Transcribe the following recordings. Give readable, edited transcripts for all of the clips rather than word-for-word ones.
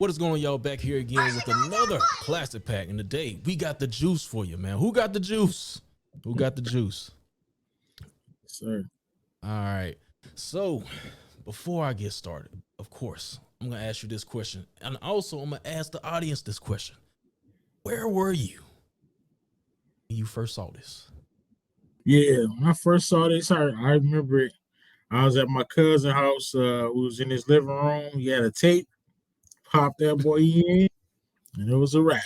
What is going on, y'all? Back here again with another classic pack. And today we got the juice for you, man. Who got the juice? Who got the juice? Sir. All right. So before I get started, of course, I'm gonna ask you this question, and also I'm gonna ask the audience this question: where were you when you first saw this? Yeah, when I first saw this, I remember it. I was at my cousin's house. We was in his living room. He had a tape. Popped that boy in, and it was a wrap.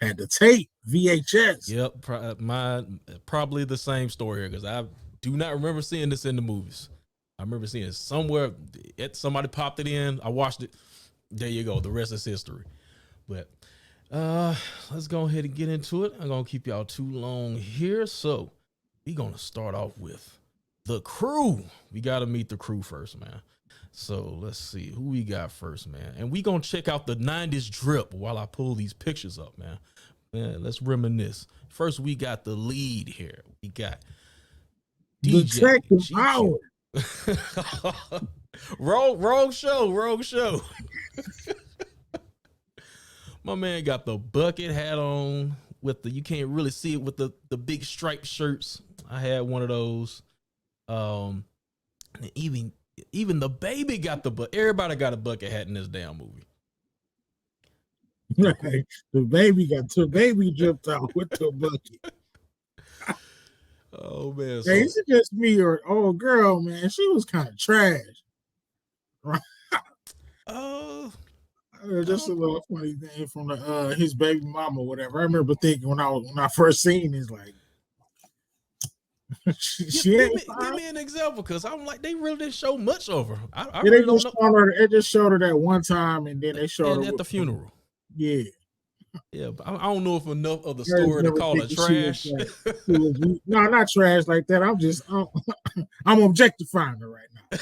Had the tape, VHS. Yep, probably the same story here because I do not remember seeing this in the movies. I remember seeing it somewhere. Somebody popped it in. I watched it. There you go. The rest is history. But let's go ahead and get into it. I'm gonna keep y'all too long here. So we're gonna start off with the crew. We gotta meet the crew first, man. So let's see who we got first, man. And we gonna check out the 90s drip while I pull these pictures up, man. Let's reminisce. First, we got the lead here. We got DJ Detective Howard. wrong show. My man got the bucket hat on with the, you can't really see it with the big striped shirts. I had one of those. And even the baby got everybody got a bucket hat in this damn movie. Right. The baby dripped out with the bucket. Oh man. Hey, is it just me or old girl, man? She was kind of trash. Right. Just a little funny thing from his baby mama, whatever. I remember thinking when I first seen this, like, give me an example, because I'm like, they really didn't show much of her. I really don't know. They just showed her that one time, and then they showed her at the funeral. Yeah. Yeah, but I don't know if enough of the story to call her trash. No, not trash like that. I'm objectifying her right now.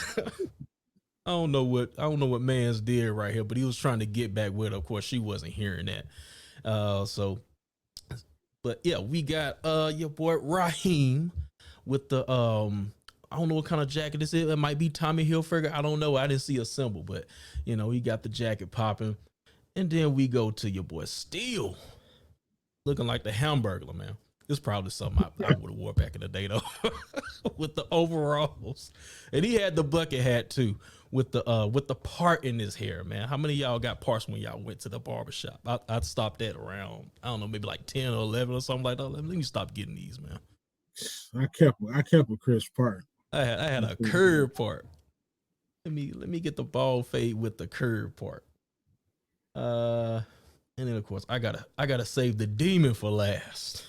I don't know what man's did right here, but he was trying to get back with her. Of course, she wasn't hearing that. But yeah, we got your boy Raheem with the I don't know what kind of jacket this is. It might be Tommy Hilfiger. I don't know. I didn't see a symbol, but he got the jacket popping. And then we go to your boy Steel, looking like the Hamburglar, man. This is probably something I would have wore back in the day though, with the overalls. And he had the bucket hat too, with the part in his hair, man. How many of y'all got parts when y'all went to the barbershop? I'd stopped at around, I don't know, maybe like 10 or 11 or something like that. Let me stop getting these, man. I kept a crisp part. I had a curve part. Let me get the bald fade with the curve part. And then of course I gotta save the demon for last.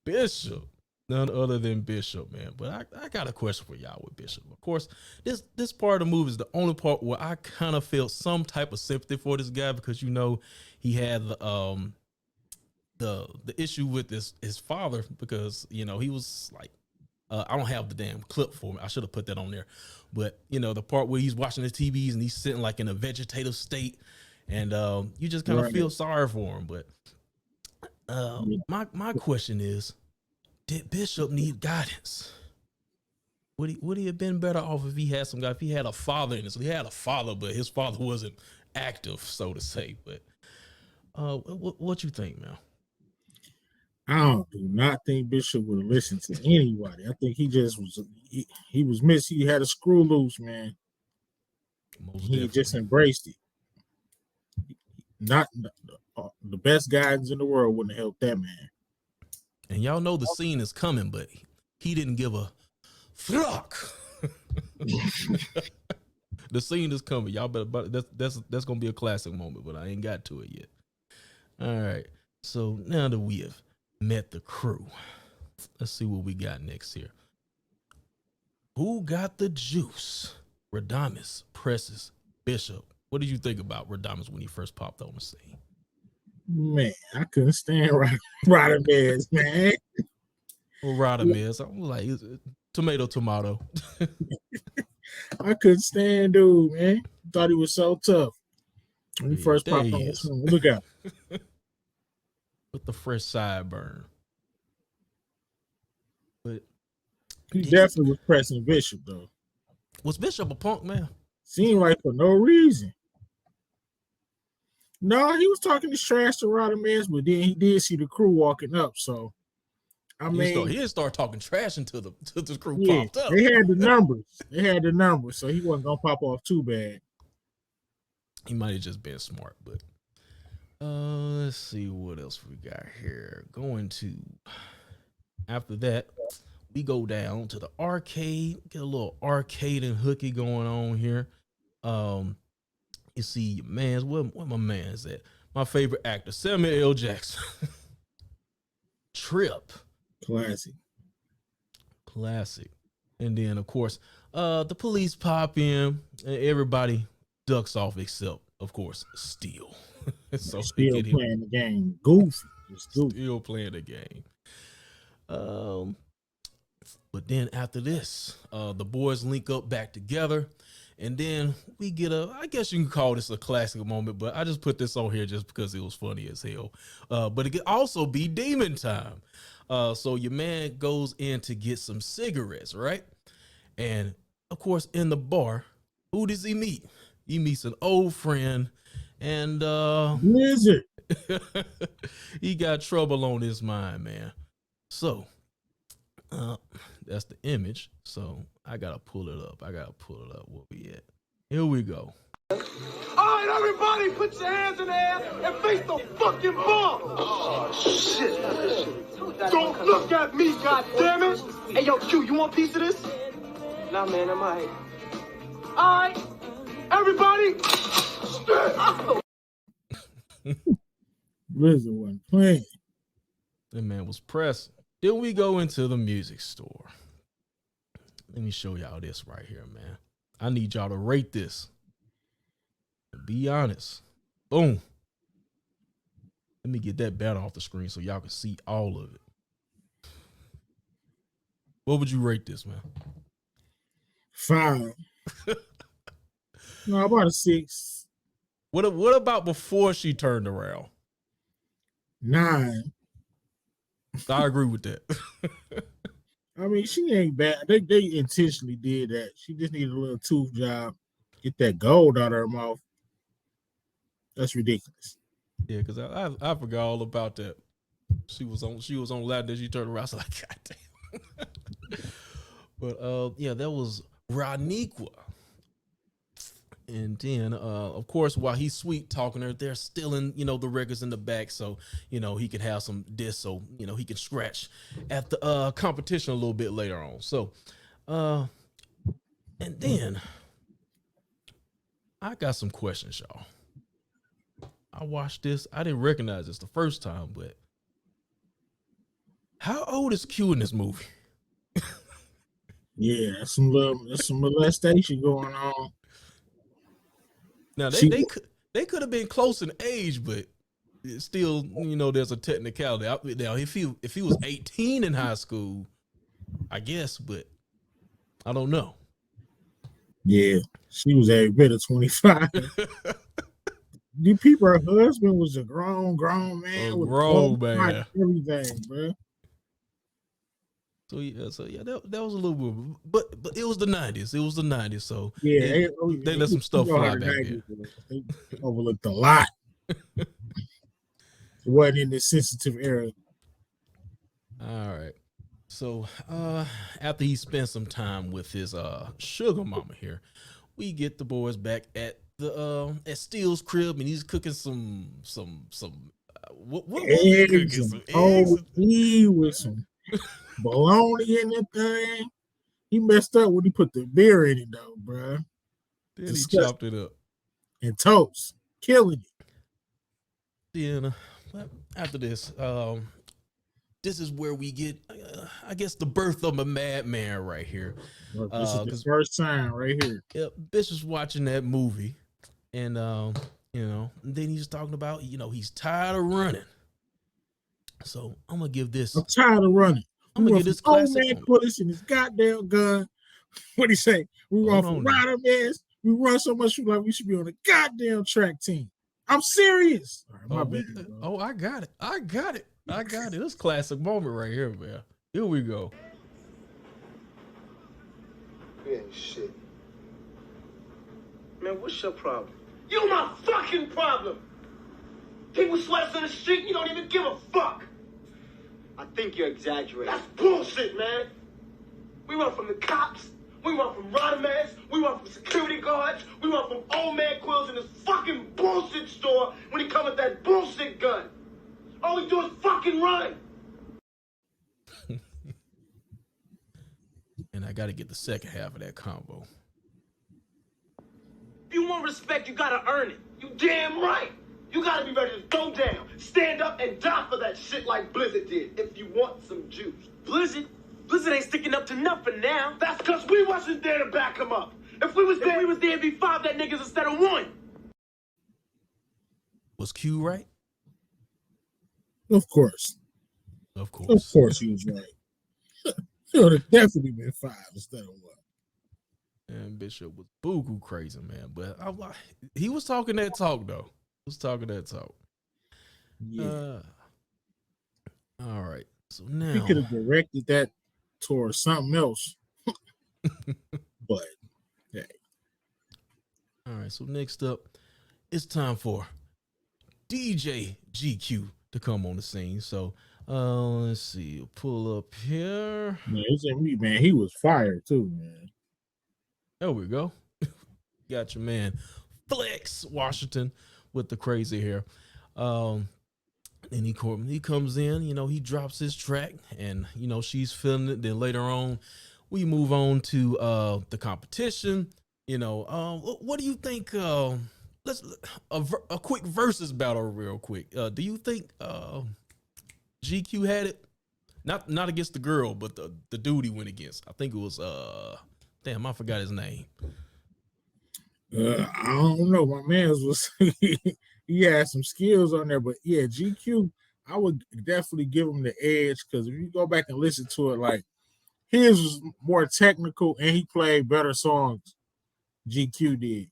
Bishop, none other than Bishop, man. But I got a question for y'all with Bishop. Of course, this part of the movie is the only part where I kind of felt some type of sympathy for this guy, because he had the issue with his father, because he was like, I don't have the damn clip for me. I should have put that on there. But the part where he's watching the TVs and he's sitting like in a vegetative state, and you just kind of feel sorry for him. But my question is, did Bishop need guidance? Would he have been better off if he had some guy? If he had a father in it? So he had a father, but his father wasn't active, so to say. But what you think, man? I do not think Bishop would have listened to anybody. I think he just was he was missing. He had a screw loose, man. He just embraced it. Not the best guidance in the world wouldn't help that man. And y'all know the scene is coming, but he didn't give a fuck. The scene is coming, y'all better. But that's gonna be a classic moment, but I ain't got to it yet. All right, so now that we have met the crew, let's see what we got next here. Who got the juice? Radames, Precious, Bishop. What did you think about Radames when he first popped on the scene? Man, I couldn't stand Radames, man. Well, Radames, I'm like, tomato. I couldn't stand dude, man. Thought he was so tough when he first popped on the scene. Look out. With the fresh sideburn. But he definitely was pressing Bishop, though. Was Bishop a punk, man? Seemed like for no reason. No, he was talking this trash to Rodriguez, but then he did see the crew walking up. So I He mean, didn't start talking trash until the crew yeah, popped up. they had the numbers. So he wasn't gonna pop off too bad. He might have just been smart, but let's see what else we got here. Going to after that, we go down to the arcade, get a little arcade and hooky going on here. You see, man's where my man's at? My favorite actor, Samuel L. Jackson. Trip. Classic. And then of course, the police pop in and everybody ducks off except, of course, Steel. So still playing the game. Goofy. Still playing the game. But then after this, the boys link up back together. And then we get I guess you can call this a classic moment, but I just put this on here just because it was funny as hell. But it could also be demon time. So your man goes in to get some cigarettes, right? And of course, in the bar, who does he meet? He meets an old friend, and Blizzard. he got trouble on his mind, man. So that's the image. So I gotta pull it up. Where we at? Here we go. All right, everybody, put your hands in the air and face the fucking bar. Oh, shit. Don't look at me, goddammit. Hey, yo, Q, you want a piece of this? Nah, man, I'm all right. All right, everybody, Blizzard wasn't playing. That man was pressing. Then we go into the music store. Let me show y'all this right here, man. I need y'all to rate this. Be honest. Boom. Let me get that banner off the screen so y'all can see all of it. What would you rate this, man? 5. No, about a 6. What about before she turned around? 9. I agree with that. I mean, she ain't bad. They intentionally did that. She just needed a little tooth job. Get that gold out of her mouth. That's ridiculous. Yeah, because I forgot all about that. She was on Latin, then she turned around. I was like, God damn. But yeah, that was Raniqua. And then, of course, while he's sweet talking her, they're stealing, the records in the back, so he can have some discs, so he can scratch at the competition a little bit later on. So, and then I got some questions, y'all. I watched this. I didn't recognize this the first time, but how old is Q in this movie? Yeah, there's some molestation going on. Now they could have been close in age, but it's still, there's a technicality. Now, if he was 18 in high school, I guess, but I don't know. Yeah, she was every bit of 25. The people, her husband was a grown man. Man. Everything, bro. So yeah, that was a little weird, but it was the 90s. It was the 90s, so yeah, they let some stuff fly back there. They overlooked a lot. It wasn't in this sensitive era. All right. So after he spent some time with his sugar mama here, we get the boys back at the at Steele's crib, and he's cooking some what eggs. Some eggs? He with some bologna in that thing. He messed up when he put the beer in it, though, bro. Then he chopped it up. And toast, killing it. Then after this, this is where we get, I guess, the birth of a madman right here. This is the first time right here. Yep, bitch is watching that movie, and then he's talking about, he's tired of running. So I'm gonna give this. I'm tired of running. I'm gonna give this classic. Old man put us in his goddamn gun. What he say? We run for rider mans. We run so much like we should be on a goddamn track team. I'm serious. All right, my bad, I got it. This classic moment right here, man. Here we go. You ain't shit. Man, what's your problem? You my fucking problem. People sweat us in the street, you don't even give a fuck. I think you're exaggerating. That's bullshit, man. We run from the cops. We run from Rodamans. We run from security guards. We run from old man Quills in this fucking bullshit store when he come with that bullshit gun. All we do is fucking run. And I got to get the second half of that combo. If you want respect, you gotta earn it. You damn right. You gotta be ready to go down, stand up, and die for that shit like Blizzard did, if you want some juice. Blizzard ain't sticking up to nothing now. That's because we wasn't there to back him up. If we was there, it'd be 5 that niggas instead of 1. Was Q right? Of course. Of course. Of course he was right. It would have definitely been 5 instead of 1. And Bishop was boo-goo crazy, man. But he was talking that talk, though. He was talking that talk. Yeah. All right. So now he could have directed that towards something else. But hey. All right. So next up, it's time for DJ GQ to come on the scene. So let's see. Pull up here. Man, it's in me, man. He was fired too, man. There we go. Got your man Flex Washington with the crazy hair. And he comes in, you know, he drops his track and, you know, she's feeling it. Then later on, we move on to the competition. You know, what do you think? Let's a quick versus battle real quick. Do you think GQ had it? Not against the girl, but the dude he went against. I think it was damn, I forgot his name. I don't know. My man was he had some skills on there, but yeah, GQ, I would definitely give him the edge because if you go back and listen to it, like his was more technical and he played better songs. GQ did.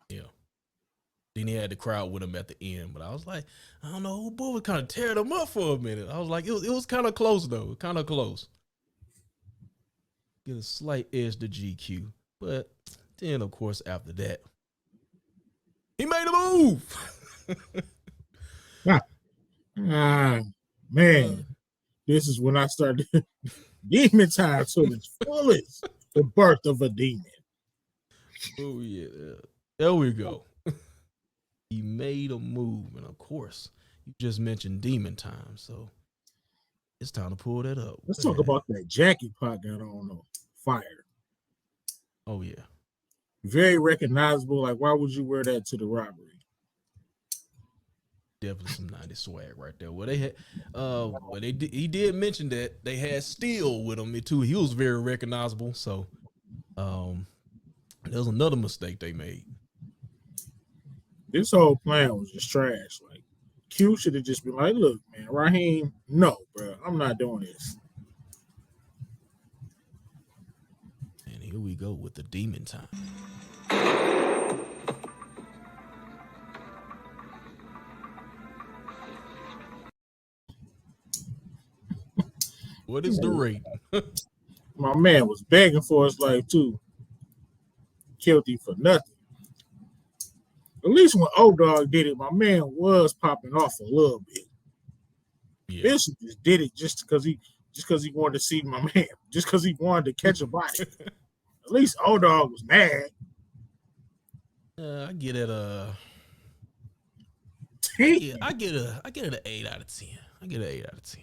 Yeah. Then he had the crowd with him at the end, but I was like, I don't know, boy was kind of tearing him up for a minute. I was like, it was kind of close though, kind of close. Get a slight edge to GQ, but then of course after that, he made a move. Man, this is when I started demon time to its fullest, the birth of a demon. Oh yeah, there we go. He made a move, and of course, you just mentioned demon time, so it's time to pull that up. Let's talk about that jacket Pac got on though. Fire. Oh yeah. Very recognizable. Like, why would you wear that to the robbery? Definitely some 90s swag right there. Well, they had, he did mention that they had Steel with him too. He was very recognizable. So, there was another mistake they made. This whole plan was just trash. Like, Q should have just been like, "Look, man, Raheem, no, bro, I'm not doing this." And here we go with the demon time. What is the rating? My man was begging for his life too. Killed him for nothing. At least when O-Dog did it, my man was popping off a little bit. Yeah. Bishop just did it just because he wanted to see my man, just because he wanted to catch a body. At least O-Dog was mad. I get it I get it an 8 out of 10. I get an 8 out of 10.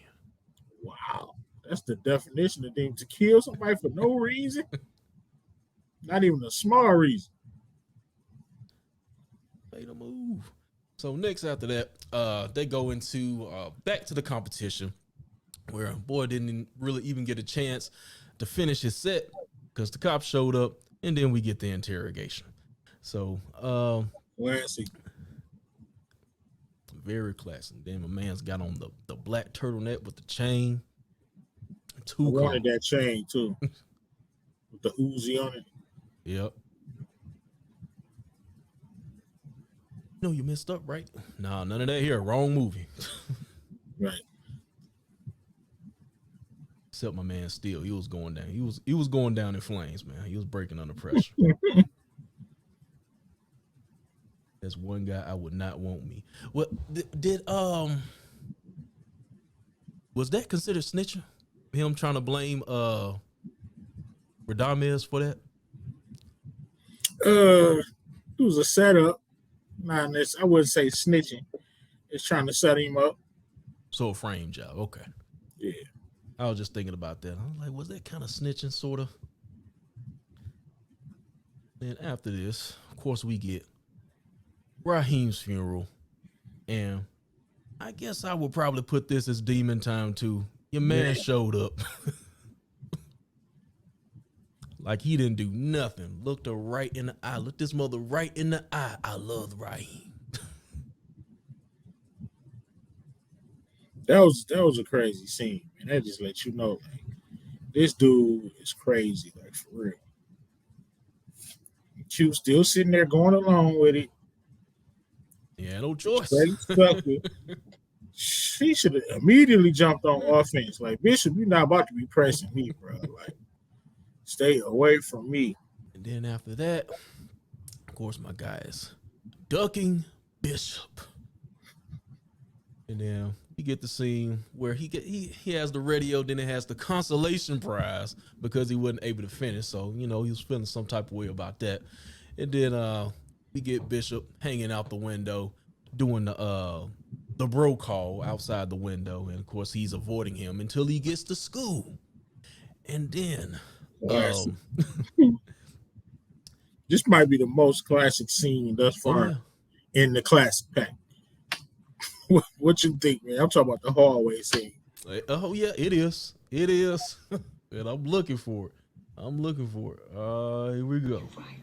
Wow. That's the definition of them, to kill somebody for no reason. Not even a small reason. Made a move. So next after that, they go into back to the competition where boy didn't really even get a chance to finish his set because the cops showed up, and then we get the interrogation. So classic. Very classic. Then my man's got on the black turtleneck with the chain. I wanted that chain too. With the Uzi on it. Yep. No, you messed up, right? Nah, none of that here. Wrong movie. Right. Except my man Steel. He was going down. He was going down in flames, man. He was breaking under pressure. That's one guy I would not want me. What did was that considered snitching? Him trying to blame Radames for that? It was a setup. Not this. I wouldn't say snitching. It's trying to set him up. So a frame job. Okay. Yeah. I was just thinking about that. I was like, was that kind of snitching, sort of? Then after this, of course, we get Raheem's funeral. And I guess I would probably put this as demon time too. Your man showed up. Like he didn't do nothing. Looked her right in the eye. Looked this mother right in the eye. I love Raheem. That was a crazy scene, and that just lets you know, like, this dude is crazy, like, for real. Q still sitting there going along with it. Yeah, no choice. She should have immediately jumped on offense. Like, Bishop, you're not about to be pressing me, bro. Like, stay away from me. And then after that, of course, my guy is ducking Bishop. And then we get the scene where he has the radio, then it has the consolation prize because he wasn't able to finish. So, he was feeling some type of way about that. And then we get Bishop hanging out the window, doing the bro call outside the window. And of course, he's avoiding him until he gets to school. And then this might be the most classic scene thus far in the classic pack. What you think, man? I'm talking about the hallway scene. Oh yeah, it is. It is. And I'm looking for it. Here we go. Right.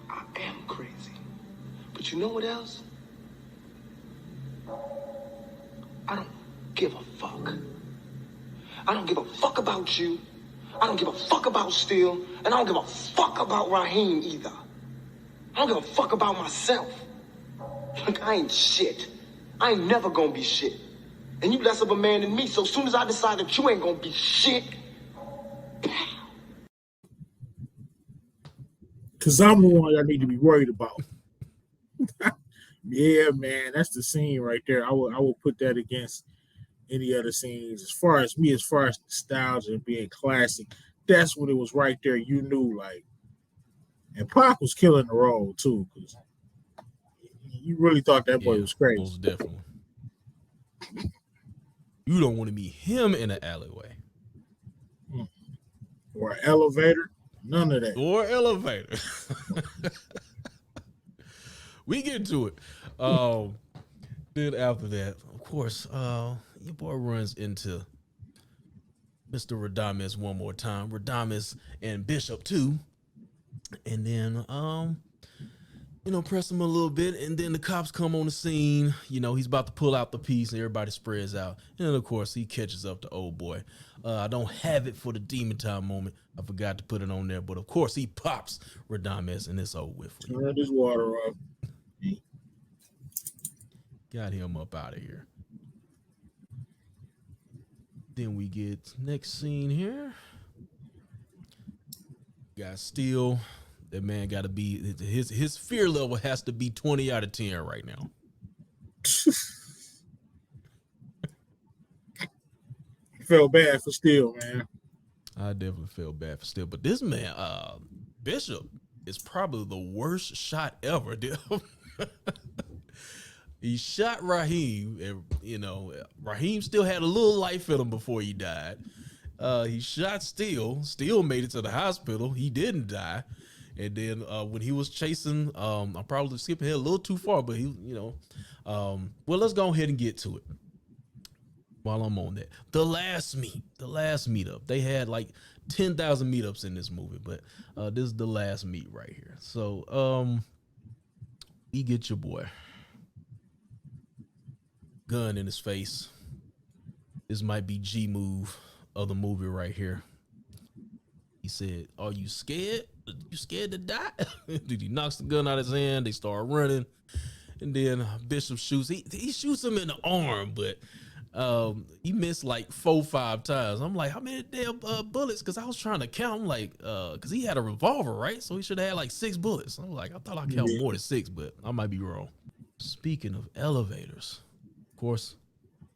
I am crazy. But you know what else? I don't give a fuck. I don't give a fuck about you. I don't give a fuck about Steele. And I don't give a fuck about Raheem either. I don't give a fuck about myself. Look, I ain't shit. I ain't never gonna be shit. And you less of a man than me, so as soon as I decide that you ain't gonna be shit, because I'm the one I need to be worried about. Yeah, man, that's the scene right there. I will put that against any other scenes. As far as nostalgia and being classic, that's what it was right there. You knew, like, and Pac was killing the role too, because you really thought that boy was crazy. Most definitely. You don't want to meet him in an alleyway. Or an elevator. None of that. Or elevator. We get to it. Then after that, of course, your boy runs into Mr. Radames one more time. Radames and Bishop too. And then press him a little bit, and then the cops come on the scene. He's about to pull out the piece, and everybody spreads out. And then, of course, he catches up to old boy. I don't have it for the demon time moment. I forgot to put it on there, but of course, he pops Radames, and it's over with. Turn his water off. Got him up out of here. Then we get next scene here. Got Steele. That man got to be, his fear level has to be 20 out of 10 right now. Felt bad for Steele, man. I definitely feel bad for Steele. But this man, Bishop, is probably the worst shot ever. He shot Raheem, and Raheem still had a little life in him before he died. He shot Steele. Steele made it to the hospital. He didn't die. And then when he was chasing, I'm probably skipping here a little too far, but well, let's go ahead and get to it while I'm on that. The last meetup. They had like 10,000 meetups in this movie, but this is the last meet right here. So you get your boy. Gun in his face. This might be G move of the movie right here. He said, "Are you scared? You scared to die?" Dude, he knocks the gun out of his hand. They start running, and then Bishop shoots. He shoots him in the arm, but He missed like 4-5 times. I'm like, how many damn bullets? Because I was trying to count. I'm like, because he had a revolver, right? So he should have had like 6 bullets. I'm like, I thought I counted more than 6, but I might be wrong. Speaking of elevators, of course,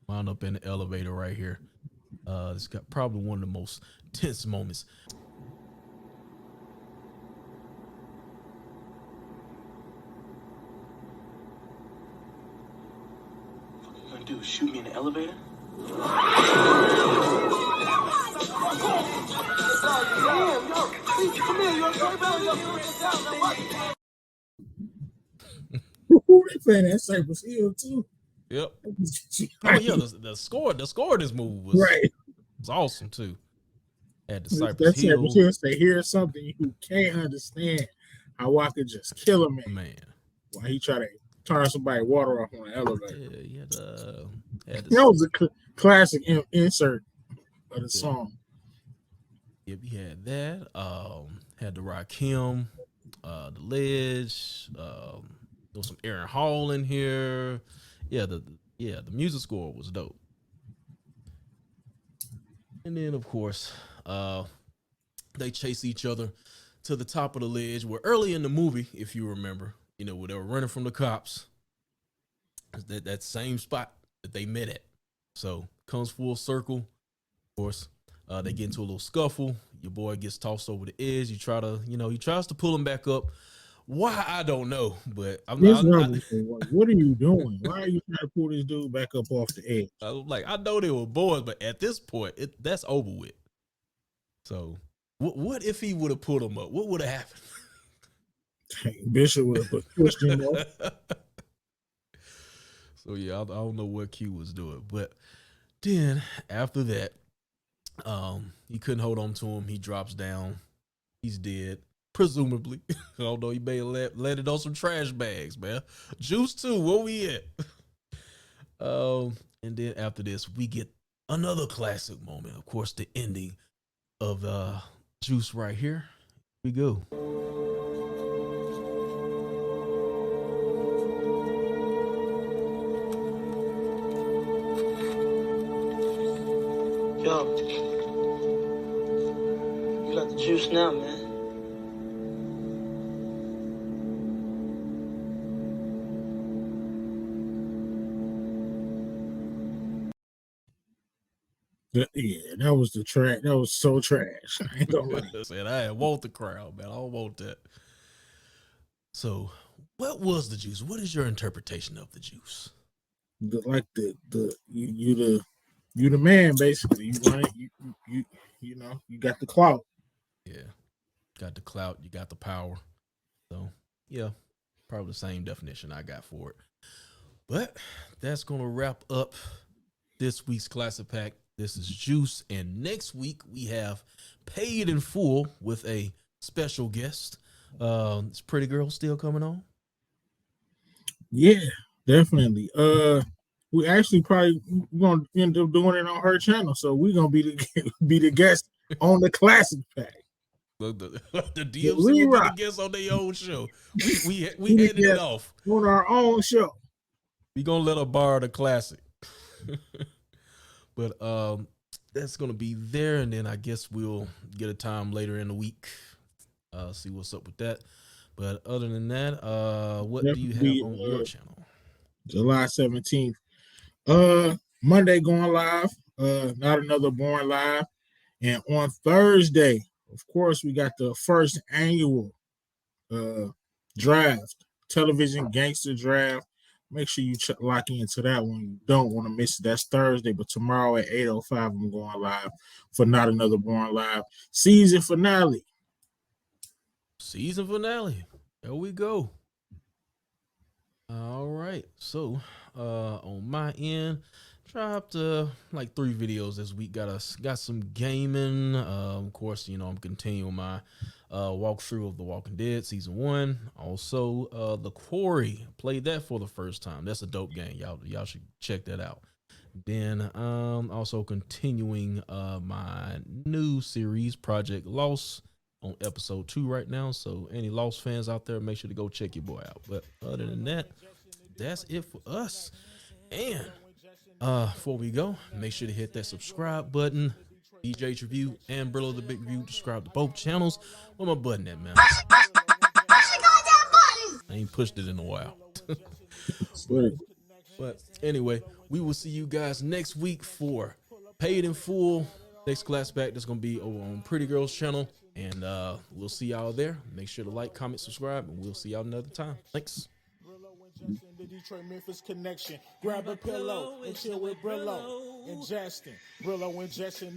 wound up in the elevator right here. It's got probably one of the most tense moments. What you gonna do? Shoot me in the elevator? They playing that Cypress Hill too. Yep. Oh yeah, the score of this movie was right. was awesome too. At the That's Cypress Hill. Cypress Hill. Say, here's something you can't understand. How I could just kill a man. While he try to turn somebody water off on the elevator. Yeah, he had that was a classic insert of the song. Yep, he had that. Had the Rakim, the Ledge. There was some Aaron Hall in here. Yeah, the music score was dope. And then of course, they chase each other to the top of the ledge. Where early in the movie, if you remember, you know, where they were running from the cops, that same spot that they met at. So comes full circle. Of course, they get into a little scuffle. Your boy gets tossed over the edge. He tries to pull him back up. Why, I don't know, but what are you doing? Why are you trying to pull this dude back up off the edge? I was like, I know they were boys, but at this point, that's over with. So, what if he would have pulled him up? What would have happened? Bishop would have pushed him up. So yeah, I don't know what Q was doing, but then after that, he couldn't hold on to him. He drops down. He's dead. Presumably. Although he may have landed on some trash bags, man. Juice too, where we at? And then after this, we get another classic moment. Of course, the ending of Juice right here. Here we go. Yo, you got the juice now, man. Yeah, that was the trash. That was so trash. I ain't gonna lie. Said I want the crowd, man. I don't want that. So, what was the juice? What is your interpretation of the juice? You the man, basically. You run it. You know, you got the clout. Yeah, got the clout. You got the power. So yeah, probably the same definition I got for it. But that's gonna wrap up this week's Classic Pack. This is Juice, and next week we have Paid in Full with a special guest. Is Pretty Girl still coming on? Yeah, definitely. We actually probably gonna end up doing it on her channel, so we're gonna be the guest on the Classic Pack. The DMC will be the guest on their own show. We handed it off on our own show. We gonna let her borrow the classic. But that's gonna be there, and then I guess we'll get a time later in the week. See what's up with that. But other than that, what do you have on your channel? July 17th. Monday going live. Not Another Born Live. And on Thursday, of course, we got the first annual draft, television gangster draft. Make sure you lock into that one. You don't want to miss it. That's Thursday, but tomorrow at 8:05, I'm going live for Not Another Born Live. Season finale. There we go. All right. So on my end, dropped like 3 videos this week. Got some gaming. Of course, you know, I'm continuing my walkthrough of The Walking Dead season 1. Also, The Quarry. Played that for the first time. That's a dope game. Y'all should check that out. Then also continuing my new series, Project Lost, on episode 2 right now. So any Lost fans out there, make sure to go check your boy out. But other than that, that's it for us. And Before we go, make sure to hit that subscribe button. DJ's Review and Brillo the Big Review. Subscribe to both channels. Where my button at, man? I ain't pushed it in a while. But anyway, we will see you guys next week for Paid in Full. Next class back that's gonna be over on Pretty Girl's channel. And we'll see y'all there. Make sure to like, comment, subscribe, and we'll see y'all another time. Thanks. The Detroit Memphis connection. Grab a pillow and chill with Brillo and Justin. Brillo and Justin.